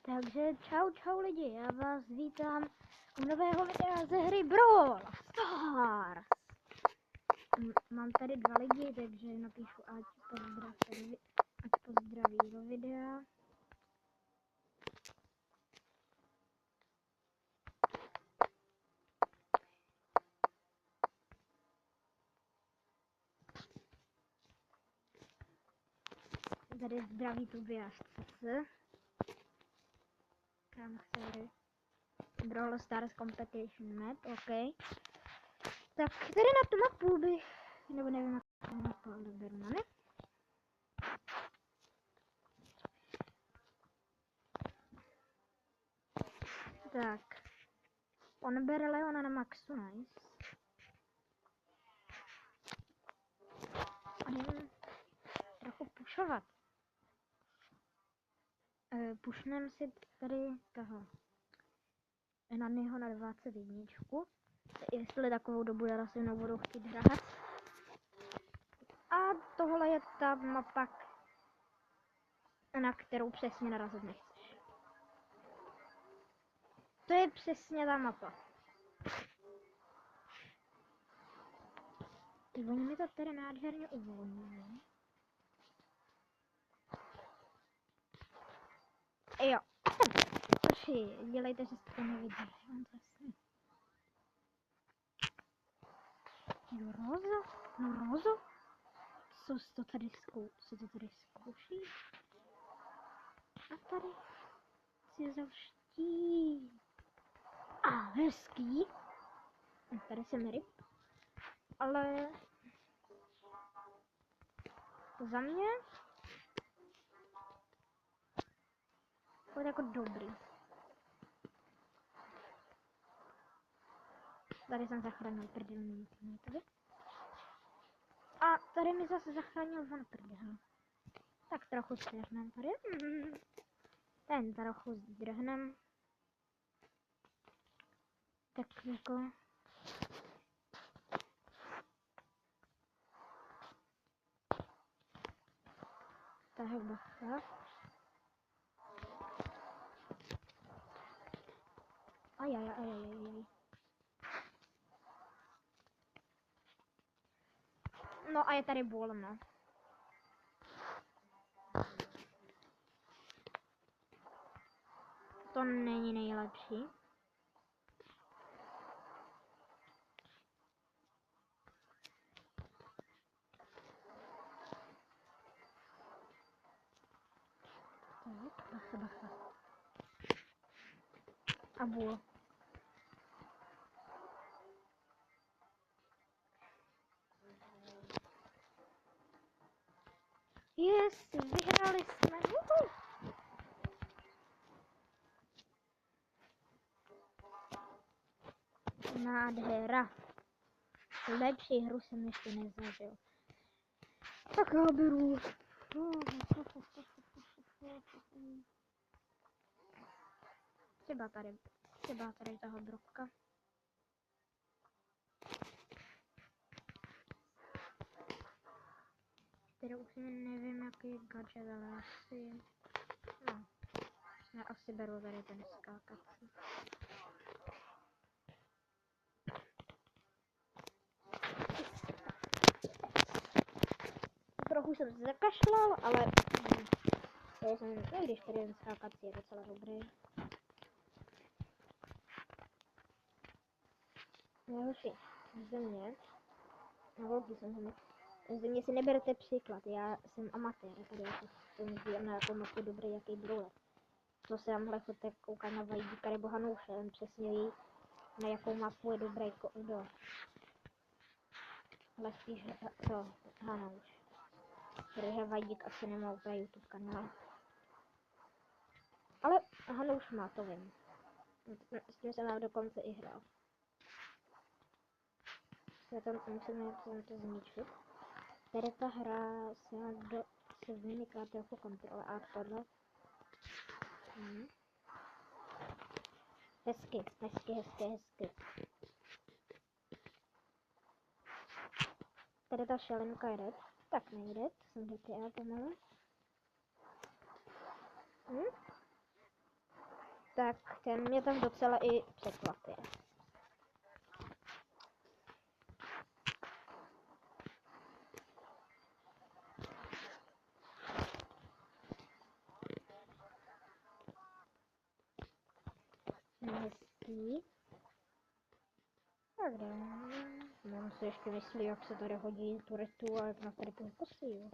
Takže čau lidi, já vás vítám u nového videa ze hry Brawl Stars. Mám tady 2 lidi, takže napíšu ať pozdraví do videa. Tady zdraví Tobiáš CC. Server Brawl Stars Competition Map, ok. Tak tady na tu mapu bych, nebo nevím jak to mapu, ale beru na ne. Tak. On bere Leona na maxu, nice. A jdeme trochu pušovat. Pušnem si tady toho na něho na 21. Jestli takovou dobu já se mnou budou chtít hrát. A tohle je ta mapa, na kterou přesně narazit nechceš. To je přesně ta mapa. Oni mi to tady nádherně uvolňují. Jo. Proši, dělejte, že jste to neviděli. Jo, Rozo? No Rozo? Co to tady zkouší? A tady si zavští. A hezký. A tady jsem ryb. Ale za mě to je jako dobrý. Tady jsem zachránil prdelný tady. A tady mi zase zachránil van prdel. Tak trochu zdrhnem tady. Ten trochu zdrhnem. Tak jako tahle bacha. Ajajajajajaj. No a je tady bolno. To není nejlepší. Tak, bacha. A bůl. Yes, vyhráli jsme. Nádhera. Lepší hru jsem ještě nezažil. Tak já beru. Třeba tady toho drobka. Tady už nevím, jaký je gadget, ale asi... No. Já asi beru tady ten skákací. Trochu jsem se zakašlal, ale... když tady ten skákací je docela dobrý. Nejhorší země. Na volky jsem země. Země si neberte příklad, já jsem amatér, tady jako jsem sdílem na jakou mapu dobrý, jaký brawler. Co se tamhle chodte koukat na Vajdíka nebo Hanouše, on přesně ví, na jakou mapu je dobrý kdo. Ale spíš to Hanouš. Protože Vajdík asi nemá úplně YouTube kanál. Ale Hanouš má, to vím. S tím jsem dokonce i hrál. Já tam musím to zničit. Tady ta hra se vyniká trochu kontrole a tohle. Hezky. Tady ta šalenka jde. Tak nejde, to jsem GTA pomalu. Tak ten mě tam docela i překvapil. Hezký. Tak dáme. Mám si ještě myslí, jak se tady hodí turetu a jak nás tady posí, jo.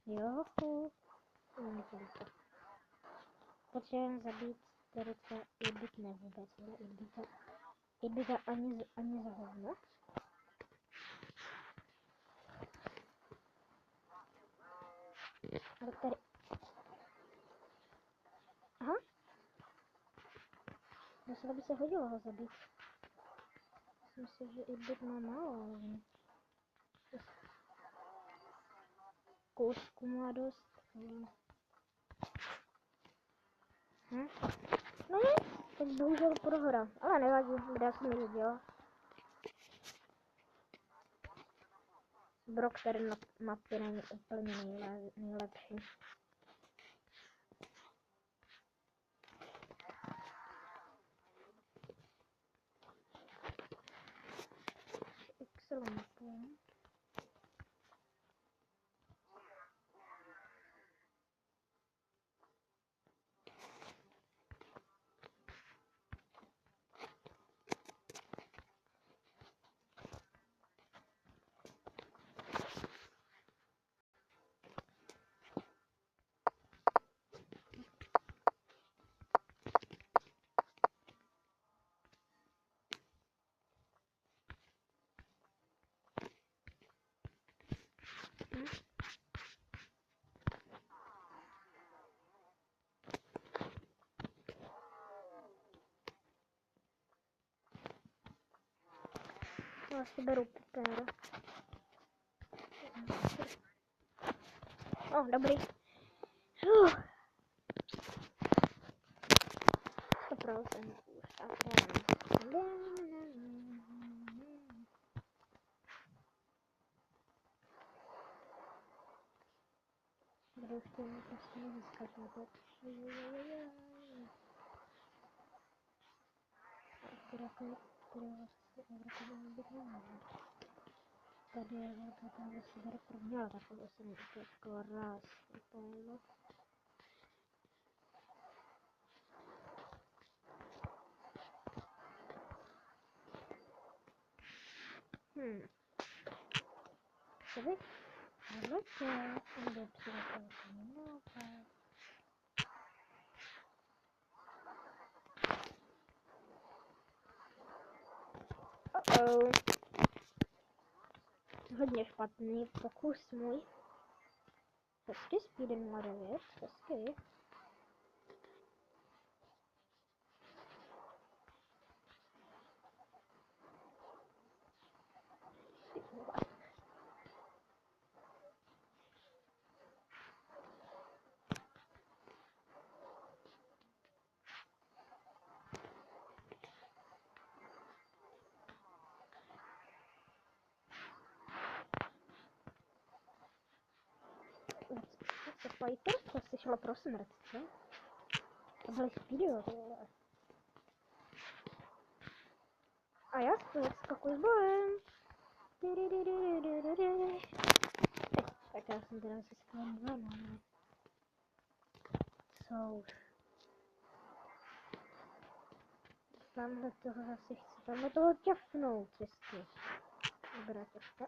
Jo, potřebujeme zabít tureta Ibita vůbec, ale Ibita ani za hovno. Ale tady... Aha. Docela by se hodilo ho zabít. Myslím si, že Ibit má málo, ale... Kousku má dost. No je, teď bohužel prohra, ale nevadí, kde jsem ji viděla. Brock tady na mapě není úplně nejlepší. Excel mapu. Já si beru pepéra. Dobrý. 100% už. A budu ještě prostě nezískat na to. Tady je to tam si bude první, ale takhle se mi to skoro raz vypálilo. Co by? Odletěl, kde přiletěl ten nápad. Hodně špatný pokus můj. Hezky speed 09, hezky. Co fighter? To si šlo pro smrt, co? To byly speedy, tohle. A já skakuji s bojem. Tak já jsem teda si skvělý dva, no. Co už. Tamhle toho asi chci, tamhle toho ťafnout vždycky. Dobrá ťafka.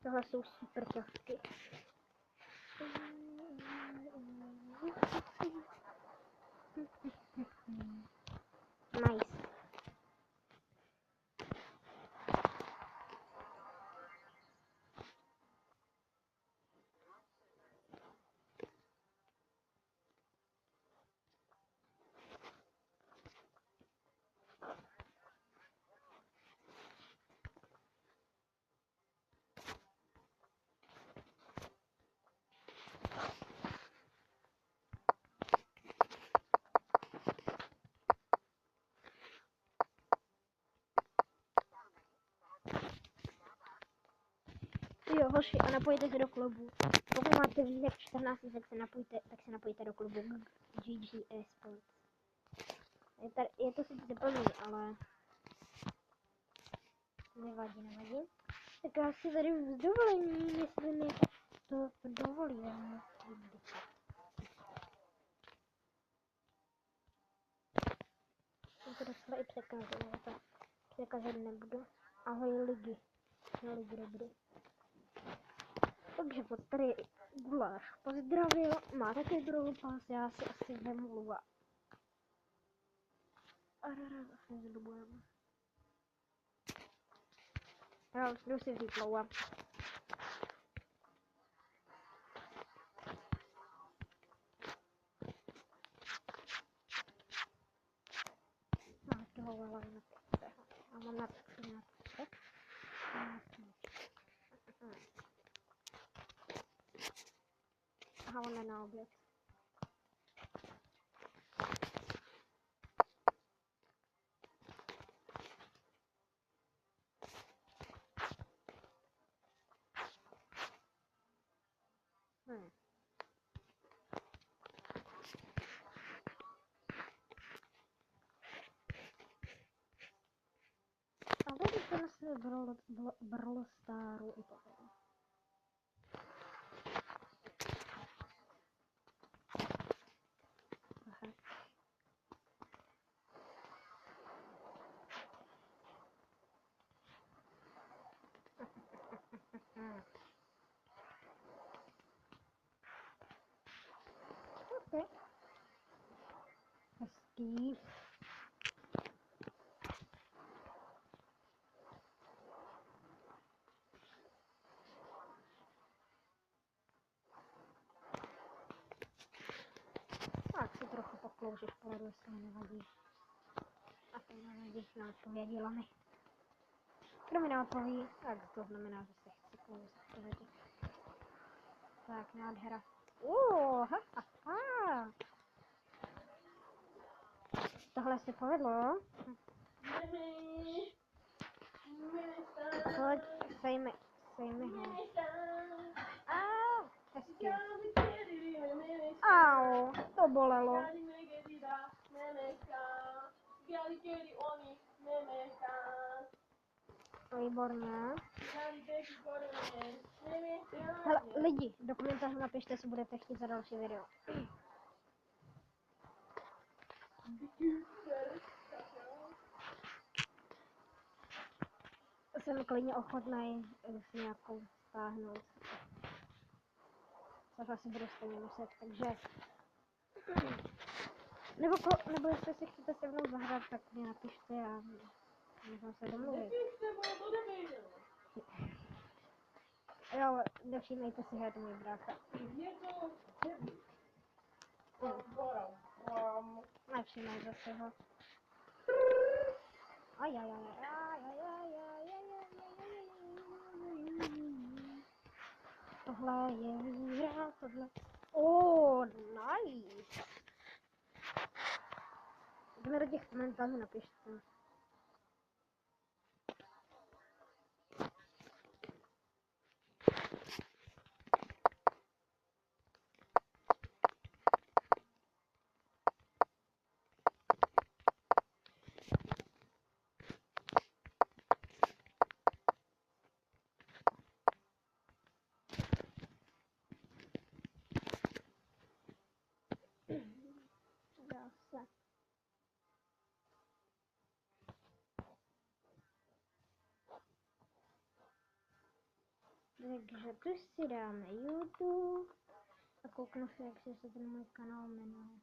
Tohle jsou super ťafky. Nice. jo, hoši, a napojte se do klubu. Pokud máte víc jak 14, tak se napojte do klubu GG Esports. Je to sice plný, ale nevadí. Tak já si tady s dovolením, jestli mi to dovolí. Jsem to dostala i překazit, ale to překazit nebudu. Ahoj lidi. No lidi dobrý. Takže pod tady Guláš pozdravil, má takový Brawl Pass, já si asi vemu a zase zdobujeme. Já jdu si vzít Lua. Mám toho Lua na 5. A mám na 13. Aha, on je na oběd. Ale když to se Brawl Staru i potom. Aha. Okay. Hezký. Tak si trochu pokloužit v pohledu, jestli mi nevadí. A to nevadí, neodpověděla mi. Kdo mi neodpoví, tak to znamená, že se chci kloužit. Tak, nádhera. Tohle se povedlo. Pojď, sejmi ho. Hezky. Au, to bolelo. Výborně. Hele, lidi, do komentářů napište, jestli budete chtít za další video. Jsem klidně ochotný si nějakou stáhnout. Což asi budu stejně muset, takže... Nebo jestli si chcete se mnou zahrát, tak mi napište a můžeme se domluvit. Jo, nevšímejte si, že je to můj brácha. Nevšímejte si ho. Tohle je výhra, tohle... Nice. Jdeme do těch komentářů, napište. Takže tu si dáme YouTube a kouknu se, jak se ten můj kanál jmenuje.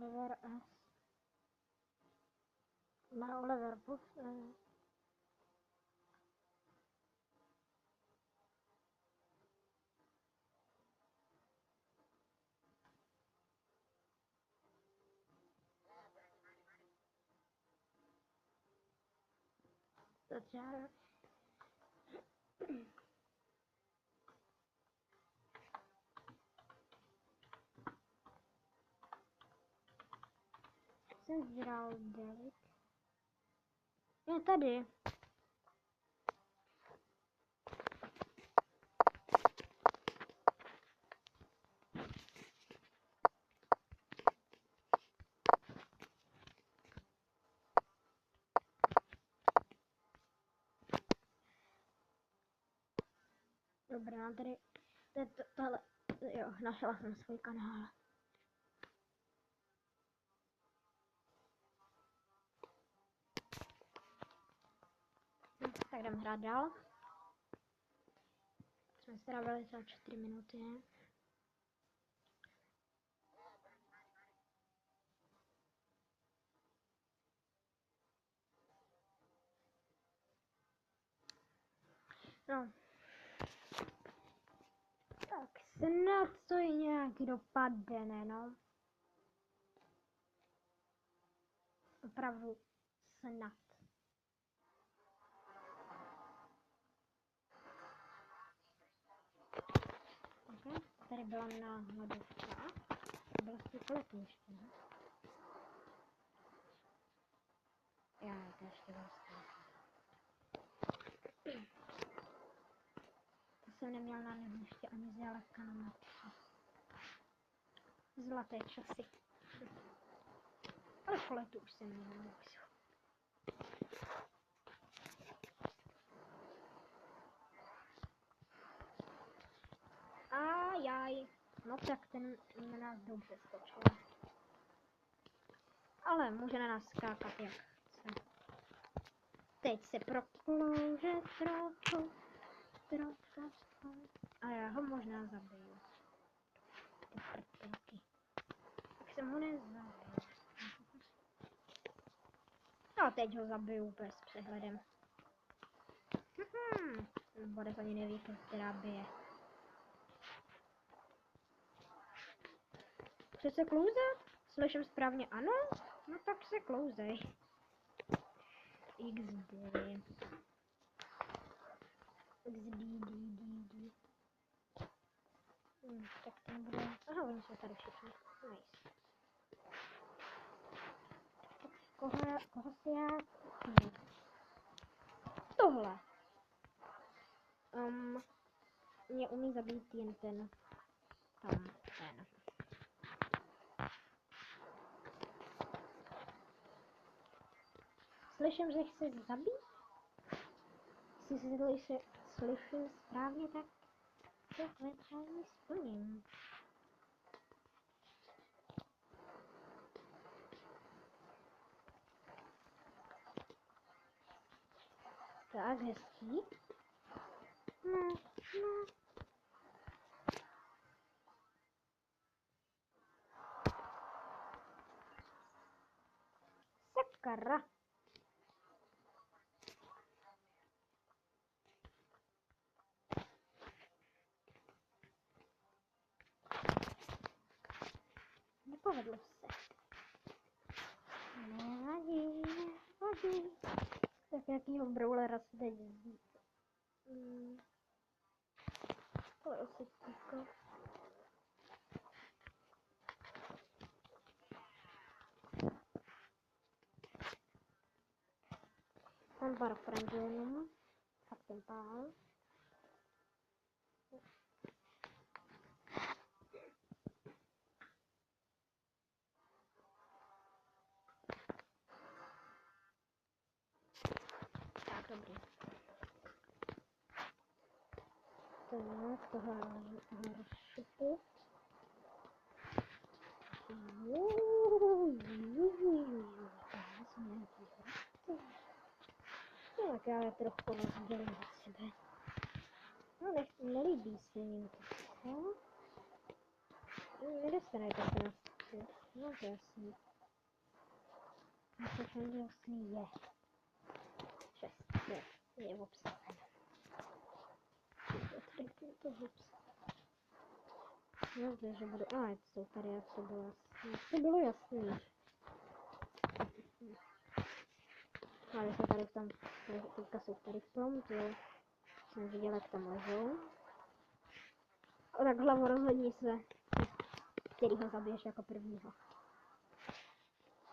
Oliver S. Na Oliver Plus. začára. Jsem zbíral delik. Je tady. Dobrá, tady tohle, jo, našla jsem svůj kanál. Tak jdeme hrát dál. Jsme strávili třeba 4 minuty. No. Tak snad to i nějak dopadne, no. Opravdu snad. Okay. Tady byla náhodovka. Byla to letiště, ne? Já to ještě vlastně. To jsem neměl na nehuště ani zdaleka na mapě. Zlaté časy. Ale v letu už jsem měl na Ajaj. No tak ten na nás dobře skočil. Ale může na nás skákat jak chce. Teď se proklouže trochu. A já ho možná zabiju. Tak jsem ho nezabil. No teď ho zabiju bez přehledem. Bodek ani neví, která bije. Chce se klouzat? Slyším správně ano? No tak se klouzej. XD. Tak ten bude... Aha, oni jsou tady všichni. Nice. Koho si já... Tohle. Mě umí zabít jen ten... ten. Slyším, že chce zabít? Jestli se slyším správně, tak to přání splním. Tak, hezký. No. Sakra. Nepovedlo se. Nevadí. Tak jakýho brawlera si teď vzít? To je asi týko. Mám pár friendů jenom. Tak ten pán. Tak, dobrý. Tak, tohle rozšupu. Tak já je trochu rozdělím od sebe. No nelíbí se jim to. No? Nedostanete se na stůl. No to jasný. A to všem jasný je. 6 je obsazen. To obsazen. No, takže budu... A, jsou tady, jak to bylo jasný. To bylo jasný. Ale jsou tady v tom, teďka jsou tady v tom, to jsem viděla, jak tam lezou. A tak hlavu rozhodni se, kterýho zabiješ jako prvního.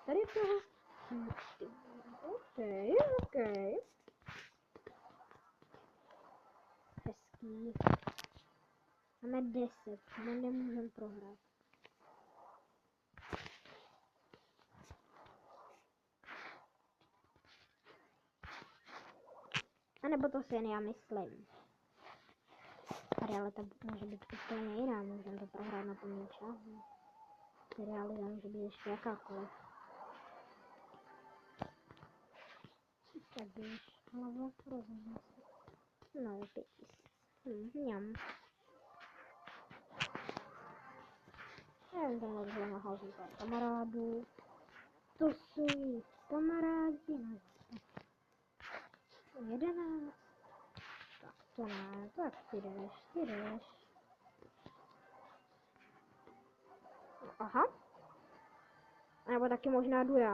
Tady toho. OK. Hezký. Máme 10, my nemůžeme prohrát. A nebo to si jen já myslím. Realita může být úplně jiná, můžeme to prohrát na plný čas. Realita může být ještě jakákoliv. Tak běž, hlava, rozhodně se. No, 5000. Mňam. Já jen tam rozhodně nahážu pár kamarádů. To jsou jí kamarádi. 11. Tak to ne, tak ty jdeš. Aha. A nebo taky možná jdu já.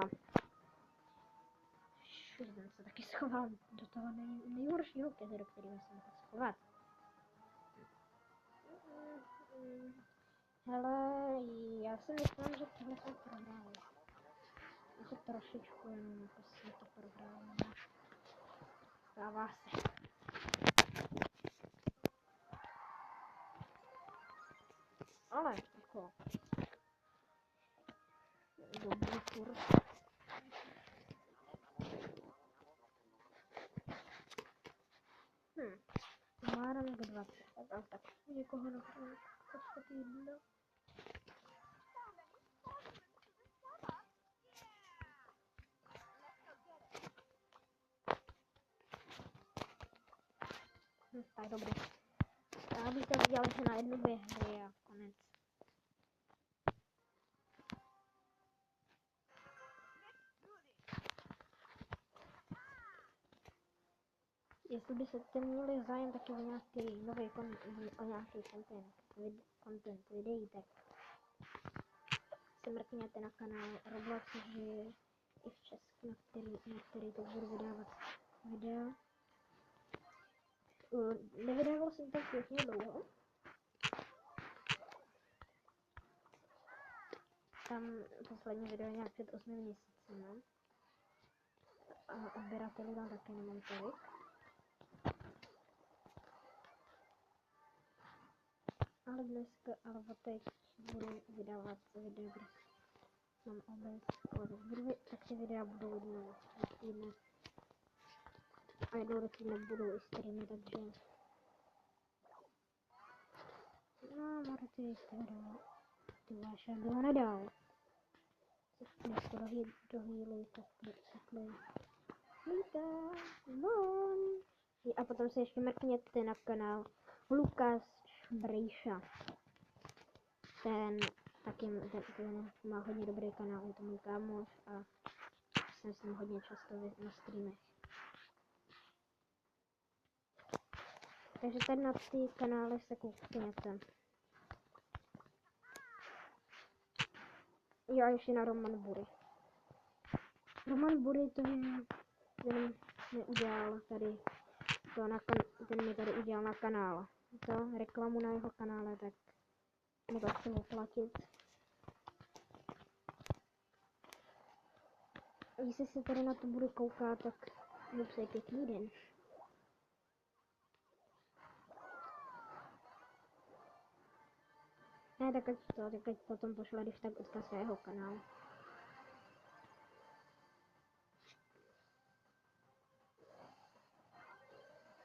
Jsem se taky schoval do toho nejhoršího keře, do kterého jsem mohl schovat. Hele, já si myslím, že tohle jsme prohráli. Jako trošičku jenom, jako jsme to prohráli. Stává se. Ale jako... Dobrý furt. Mára nebo 20. Tak někoho nechám. Co ty jídlo? Tak dobrý. Já bych tak dělal, že na jednu hry a konec. Jestli by se tím měli zájem taky o nějaký nový content videí, tak se mrkněte na kanál Roblox, že je i v Česku, na který to budu vydávat videa. Nevydával jsem tak pěkně dlouho. Tam poslední video je nějak před 8 měsíci, no. A odběratelů tam taky nemám tolik. Ale teď budu vydávat video, kde mám obec, tak ty videa budou jednou do týdne. A jednou do týdne budou i streamy, takže... No, můžete jít video. Ty váš, jak ho nedal. Dneska dohýlujte, takhle. A potom se ještě mrkněte na kanál Lukas Šbrejša. Ten má hodně dobrý kanál, je to můj kámoš a jsem s ním hodně často na streamech. Takže tady na ty kanály se koukněte. Jo, a ještě na Roman Bury. Roman Bury to je, ten mi udělal tady, ten mi tady udělal na kanál. To reklamu na jeho kanále, tak mi to chci oplatit. Jestli se tady na to budu koukat, tak mi přeji pěkný den. Ne, tak ať potom pošle, když tak odkaz svého kanálu.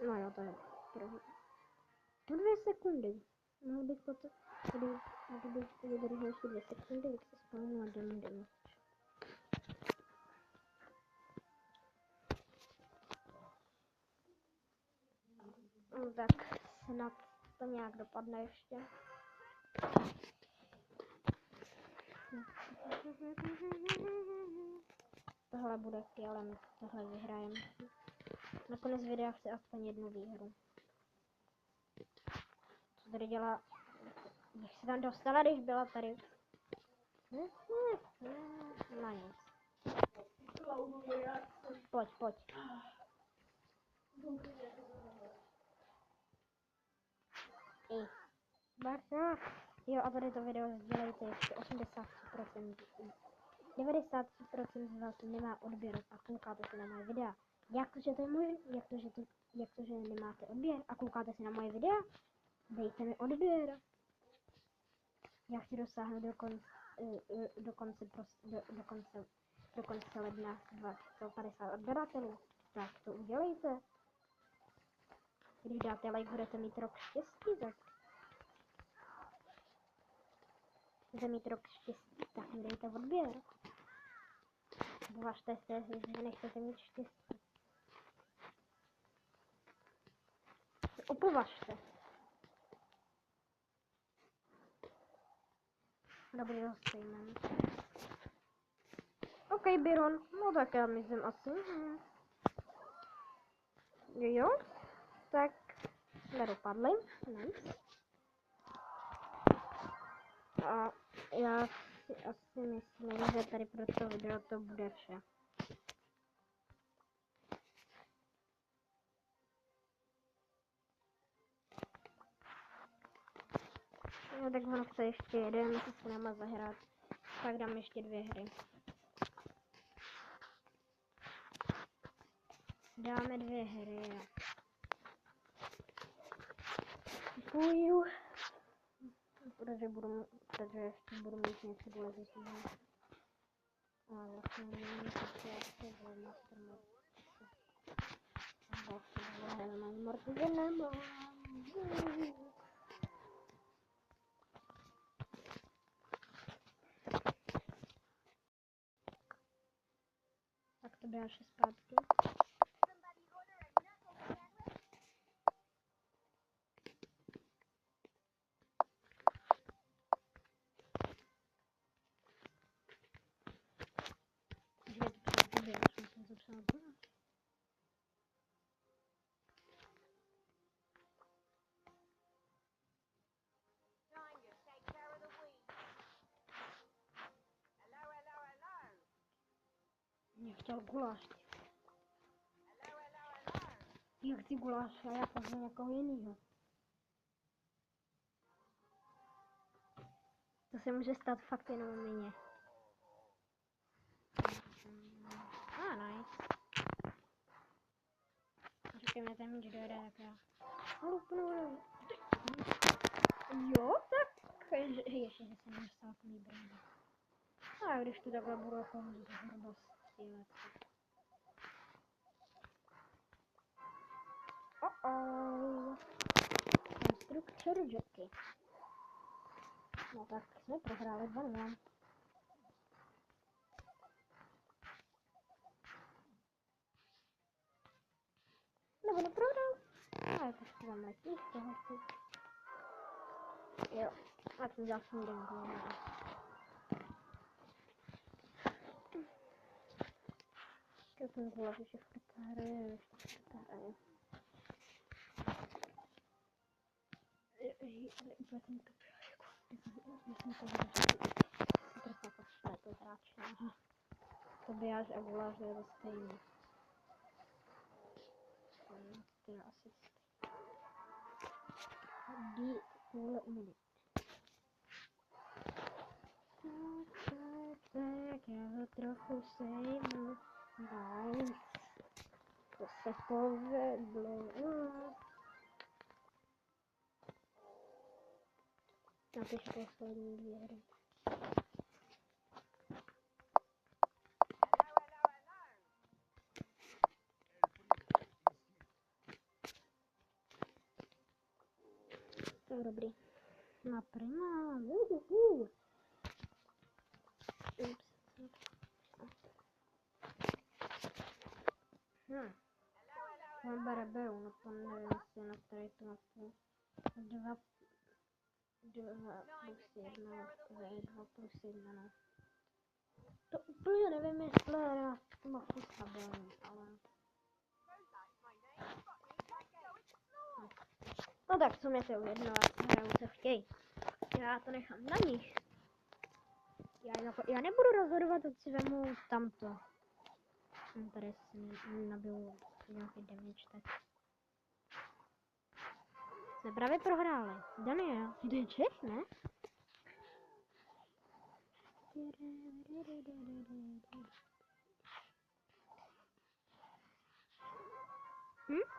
No jo, to je první. No 2 sekundy. Mohl bych potom, kdybych vydržel ještě 2 sekundy, tak se spomínul a demo. No tak snad to nějak dopadne ještě. Tohle bude kilem, tohle vyhrajem. Nakonec videa chci aspoň jednu výhru. Co tady dělá? Jak se tam dostala, když byla tady? No nic. Pojď, pojď. Bacha. Jo, a tady to video sdělejte ještě 83%. 93% z vás nemá odběr a koukáte se na moje videa. Jak to, že nemáte odběr a koukáte se na moje videa? Dejte mi odběr. Já chci dosáhnout do konce ledna 250 odběratelů. Tak to udělejte. Když dáte like, budete mít rok štěstí, tak budete mít rok štěstí, tak mi dejte odběr. Uvažte se, že nechcete mít štěstí. Opovažte. Dobrý, dostejme. OK, Byron. No tak já myslím asi. Jo, tak nedopadli. Nice. A já si asi myslím, že tady pro to video to bude vše. No tak ono chce ještě jeden, co se nám zahrát. Tak dám ještě 2 hry. Dáme 2 hry. Děkuju. Protože ještě budu mít něco důležitého. A vlastně nevím, co já chci v Mastermod. A vlastně nemám Mortize nemám. Tak to běháš zpátky. Já chtěl guláš. Já chci guláš a já pozvu někoho jinýho. To se může stát fakt jenom mně. Nice. Říkejme tam míč dojde, tak já lupnu. Jo, tak ještě že se nedostal k mý brande. A když tu takhle budu jako zhruba střílet. Konstruktor Jockey. No tak jsme prohráli 2-2. Nebo neprohrál? Ale to si tam letí z toho si. Jo, a ten další den byl. Já jsem zvolila, že je furt hraje, ještě furt hraje. Úplně jsem to já jsem to hraje, že prostě jako spletl hráč. To běháš a guláš je to stejný. Teda asi půl minut. Tak já ho trochu sejmu. Nice. To se povedlo. Napiš poslední 2 hry. Tak dobrý. Na prima. Mám barabeu, no to nevím, jestli na tady to mapu. 2 plus 1, to je 2 plus 1, no. To úplně nevím, jestli je to mapu stabilní, ale... No tak, co mě to ujedno, a hrajou se chtějí. Já to nechám na nich. Já nebudu rozhodovat, ať si vemu tamto. Tady si nabiju nějaký damage, tak jsme právě prohráli. Daniel, to je Čech, ne?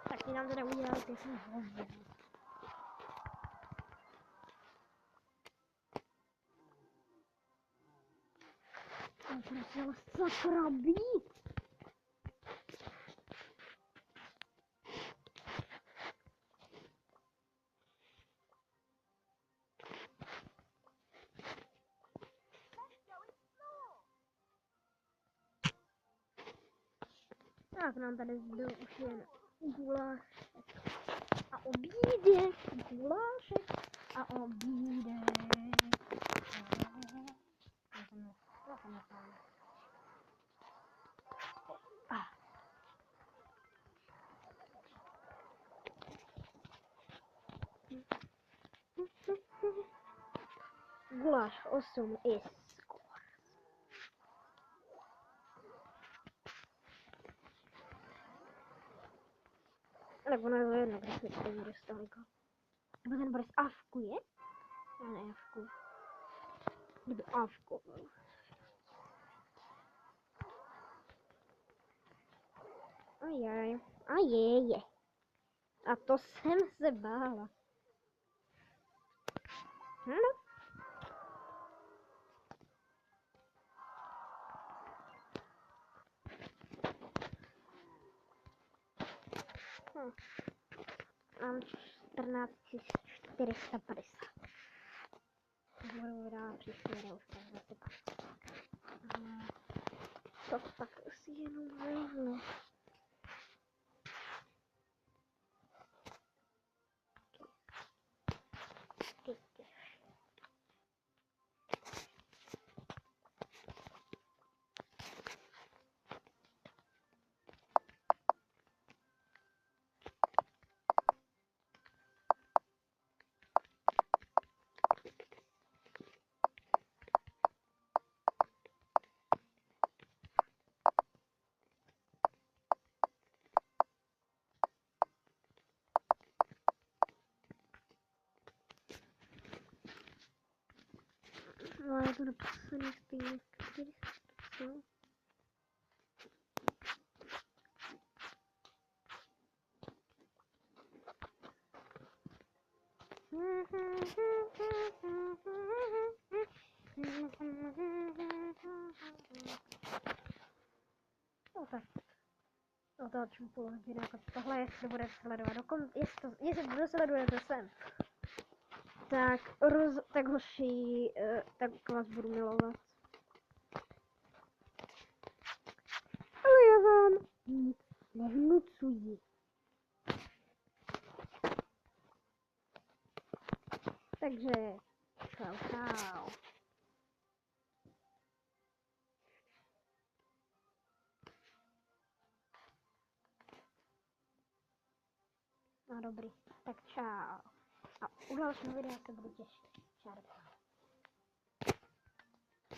Tak ti nám teda udělali pěkný hovno. On prosím sakra být. Tak nám tady zbyl už jen gulášek a obídek, gulášek a obídek. Guláš 8 is score. Tak ono je jedno, když se tady bude stolika. Nebo ten Boris avkuje? Já neavkuju. Kdyby avkoval. Ajaj. Ajeje. A to jsem se bála. No. Mám 14 450. Budu vydávat příští video už tak zase pak. To tak asi jenom rovno. No, je to napsané stejně, když to no tak. Otáčím půl hodiny, jako tohle, jestli bude sledovat, jestli bude sledovat to sem. Tak hoši, tak vás budu milovat. Ale já vám nic nevnucuji. Takže, čau. No dobrý, tak čau. A u dalšího videa se budu těšit. Čau.